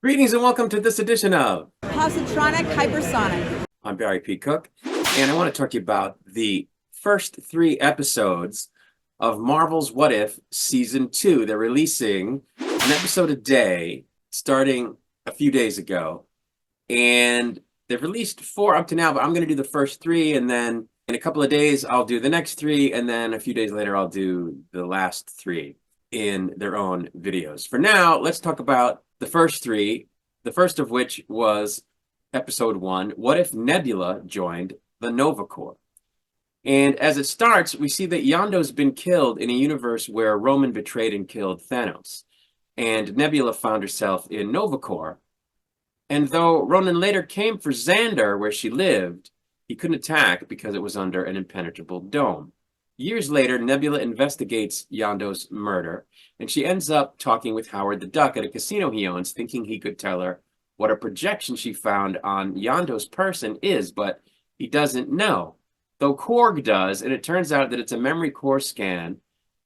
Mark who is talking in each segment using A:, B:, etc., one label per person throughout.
A: Greetings and welcome to this edition of
B: Positronic Hypersonic.
A: I'm Barry P. Cook, and I want to talk to you about the first 3 episodes of Marvel's What If Season 2. They're releasing an episode a day starting a few days ago, and they've released 4 up to now, but I'm going to do the first 3, and then in a couple of days I'll do the next 3, and then a few days later I'll do the last 3 in their own videos. For now, let's talk about the first 3, the first of which was episode 1, What If Nebula Joined the Nova Corps? And as it starts, we see that Yondu's been killed in a universe where Roman betrayed and killed Thanos. And Nebula found herself in Nova Corps. And though Ronan later came for Xandar, where she lived, he couldn't attack because it was under an impenetrable dome. Years later, Nebula investigates Yondu's murder, and she ends up talking with Howard the Duck at a casino he owns, thinking he could tell her what a projection she found on Yondu's person is, but he doesn't know. Though Korg does, and it turns out that it's a memory core scan,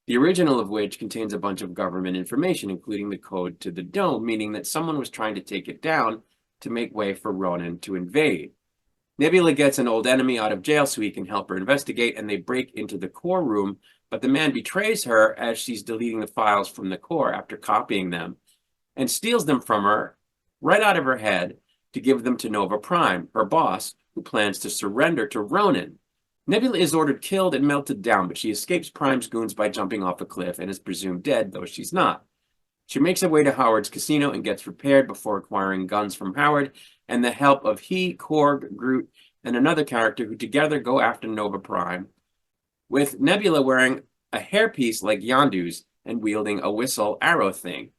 A: the original of which contains a bunch of government information, including the code to the dome, meaning that someone was trying to take it down to make way for Ronan to invade. Nebula gets an old enemy out of jail so he can help her investigate, and they break into the core room, but the man betrays her as she's deleting the files from the core after copying them, and steals them from her right out of her head to give them to Nova Prime, her boss, who plans to surrender to Ronan. Nebula is ordered killed and melted down, but she escapes Prime's goons by jumping off a cliff and is presumed dead, though she's not. She makes her way to Howard's casino and gets repaired before acquiring guns from Howard and the help of he, Korg, Groot, and another character who together go after Nova Prime, with Nebula wearing a hairpiece like Yondu's and wielding a whistle arrow thing.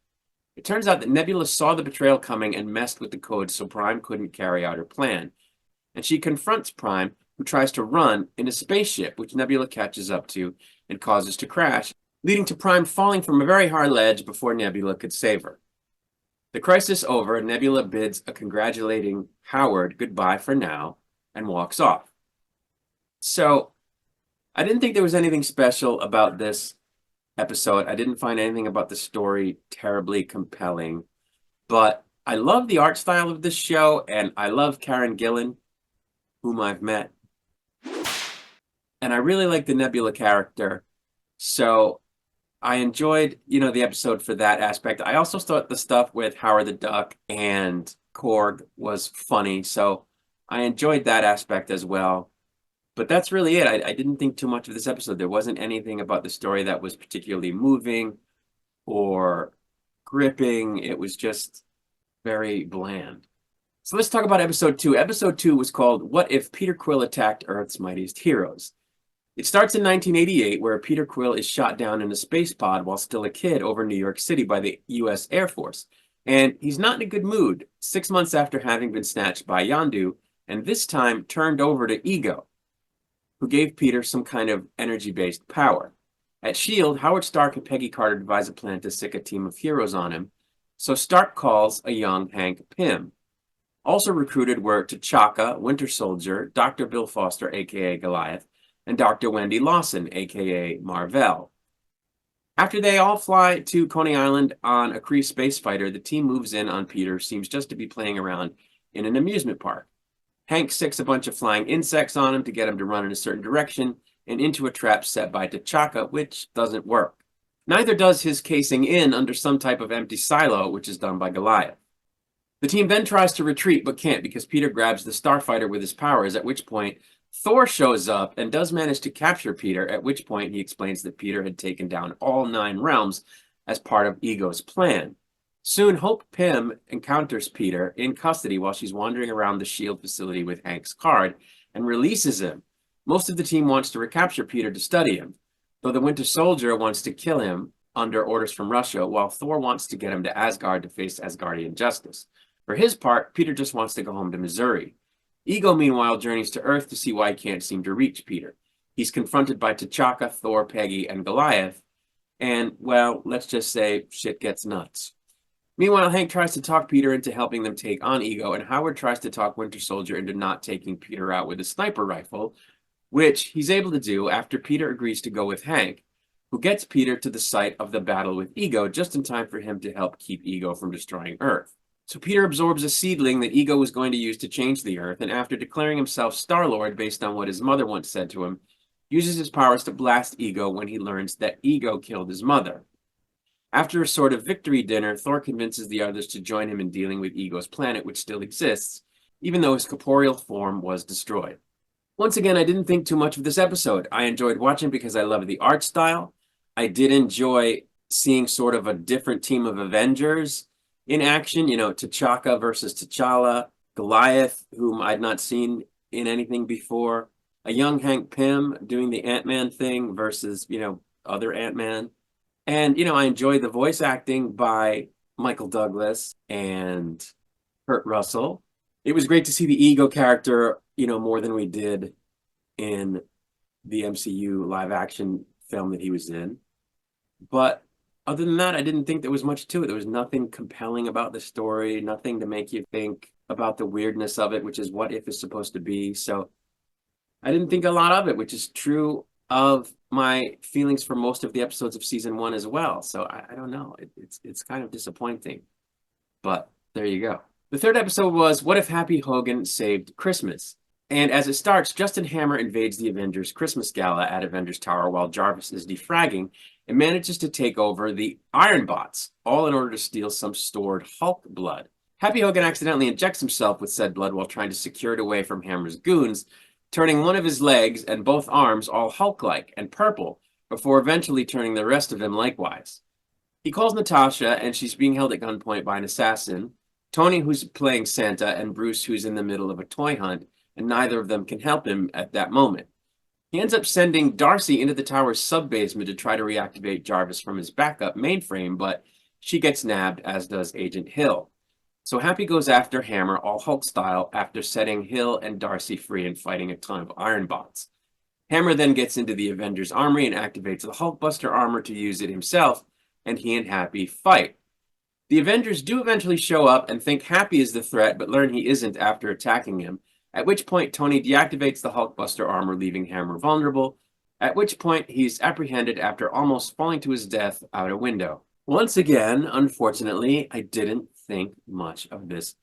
A: It turns out that Nebula saw the betrayal coming and messed with the code so Prime couldn't carry out her plan. And she confronts Prime, who tries to run in a spaceship, which Nebula catches up to and causes to crash, leading to Prime falling from a very high ledge before Nebula could save her. The crisis over, Nebula bids a congratulating Howard goodbye for now and walks off. So, I didn't think there was anything special about this episode. I didn't find anything about the story terribly compelling, but I love the art style of this show, and I love Karen Gillan, whom I've met. And I really like the Nebula character, so I enjoyed, the episode for that aspect. I also thought the stuff with Howard the Duck and Korg was funny, so I enjoyed that aspect as well. But that's really it. I didn't think too much of this episode. There wasn't anything about the story that was particularly moving or gripping. It was just very bland. So let's talk about episode 2. Episode 2 was called What If Peter Quill Attacked Earth's Mightiest Heroes? It starts in 1988, where Peter Quill is shot down in a space pod while still a kid over New York City by the U.S. Air Force. And he's not in a good mood, 6 months after having been snatched by Yondu, and this time turned over to Ego, who gave Peter some kind of energy-based power. At S.H.I.E.L.D., Howard Stark and Peggy Carter devise a plan to sick a team of heroes on him, so Stark calls a young Hank Pym. Also recruited were T'Chaka, Winter Soldier, Dr. Bill Foster, a.k.a. Goliath, and Dr. Wendy Lawson, a.k.a. Mar-Vell. After they all fly to Coney Island on a Kree space fighter, the team moves in on Peter, who seems just to be playing around in an amusement park. Hank sicks a bunch of flying insects on him to get him to run in a certain direction and into a trap set by T'Chaka, which doesn't work. Neither does his casing in under some type of empty silo, which is done by Goliath. The team then tries to retreat, but can't because Peter grabs the starfighter with his powers, at which point Thor shows up and does manage to capture Peter, at which point he explains that Peter had taken down all 9 realms as part of Ego's plan. Soon, Hope Pym encounters Peter in custody while she's wandering around the S.H.I.E.L.D. facility with Hank's card and releases him. Most of the team wants to recapture Peter to study him, though the Winter Soldier wants to kill him under orders from Russia, while Thor wants to get him to Asgard to face Asgardian justice. For his part, Peter just wants to go home to Missouri. Ego, meanwhile, journeys to Earth to see why he can't seem to reach Peter. He's confronted by T'Chaka, Thor, Peggy, and Goliath, and, well, let's just say shit gets nuts. Meanwhile, Hank tries to talk Peter into helping them take on Ego, and Howard tries to talk Winter Soldier into not taking Peter out with a sniper rifle, which he's able to do after Peter agrees to go with Hank, who gets Peter to the site of the battle with Ego just in time for him to help keep Ego from destroying Earth. So Peter absorbs a seedling that Ego was going to use to change the Earth, and after declaring himself Star-Lord based on what his mother once said to him, uses his powers to blast Ego when he learns that Ego killed his mother. After a sort of victory dinner, Thor convinces the others to join him in dealing with Ego's planet, which still exists, even though his corporeal form was destroyed. Once again, I didn't think too much of this episode. I enjoyed watching because I love the art style. I did enjoy seeing sort of a different team of Avengers in action, T'Chaka versus T'Challa, Goliath, whom I'd not seen in anything before, a young Hank Pym doing the Ant-Man thing versus, other Ant-Man. And, I enjoyed the voice acting by Michael Douglas and Kurt Russell. It was great to see the Ego character, more than we did in the MCU live action film that he was in. But other than that, I didn't think there was much to it. There was nothing compelling about the story, nothing to make you think about the weirdness of it, which is what if is supposed to be. So I didn't think a lot of it, which is true of my feelings for most of the episodes of season 1 as well. So I don't know. It's kind of disappointing. But there you go. The third episode was What If Happy Hogan Saved Christmas? And as it starts, Justin Hammer invades the Avengers Christmas Gala at Avengers Tower while Jarvis is defragging and manages to take over the Iron Bots, all in order to steal some stored Hulk blood. Happy Hogan accidentally injects himself with said blood while trying to secure it away from Hammer's goons, turning one of his legs and both arms all Hulk-like and purple, before eventually turning the rest of him likewise. He calls Natasha, and she's being held at gunpoint by an assassin, Tony, who's playing Santa, and Bruce, who's in the middle of a toy hunt, and neither of them can help him at that moment. He ends up sending Darcy into the tower's sub-basement to try to reactivate Jarvis from his backup mainframe, but she gets nabbed, as does Agent Hill. So Happy goes after Hammer, all Hulk style, after setting Hill and Darcy free and fighting a ton of Iron Bots. Hammer then gets into the Avengers armory and activates the Hulkbuster armor to use it himself, and he and Happy fight. The Avengers do eventually show up and think Happy is the threat, but learn he isn't after attacking him, at which point Tony deactivates the Hulkbuster armor, leaving Hammer vulnerable, at which point he's apprehended after almost falling to his death out a window. Once again, unfortunately, I didn't think much of this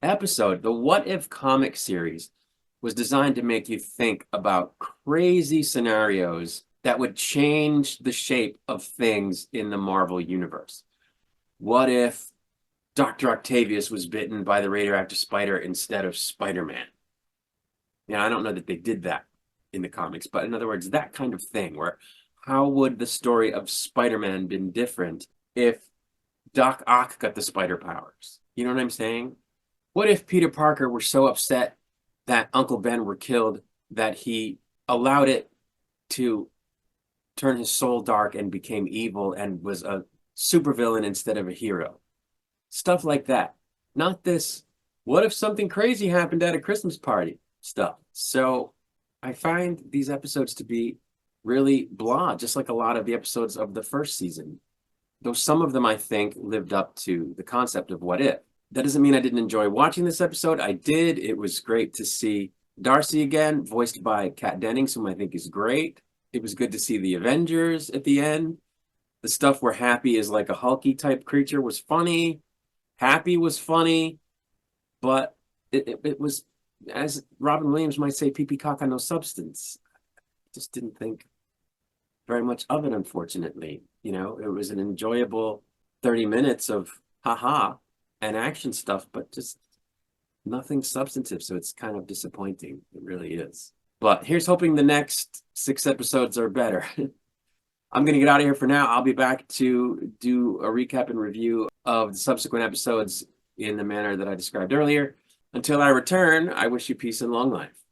A: episode. The What If comic series was designed to make you think about crazy scenarios that would change the shape of things in the Marvel universe. What if Dr. Octavius was bitten by the radioactive spider instead of Spider-Man? I don't know that they did that in the comics, but in other words, that kind of thing, where how would the story of Spider-Man been different if Doc Ock got the spider powers? You know what I'm saying? What if Peter Parker were so upset that Uncle Ben were killed that he allowed it to turn his soul dark and became evil and was a supervillain instead of a hero? Stuff like that. Not this, what if something crazy happened at a Christmas party stuff. So I find these episodes to be really blah, just like a lot of the episodes of the first season. Though some of them, I think, lived up to the concept of what if. That doesn't mean I didn't enjoy watching this episode. I did. It was great to see Darcy again, voiced by Kat Dennings, whom I think is great. It was good to see the Avengers at the end. The stuff where Happy is like a Hulky type creature was funny. Happy was funny, but it was, as Robin Williams might say, pee-pee caca, no substance. I just didn't think very much of it, unfortunately. It was an enjoyable 30 minutes of haha and action stuff, but just nothing substantive. So it's kind of disappointing. It really is. But here's hoping the next 6 episodes are better. I'm going to get out of here for now. I'll be back to do a recap and review of the subsequent episodes in the manner that I described earlier. Until I return, I wish you peace and long life.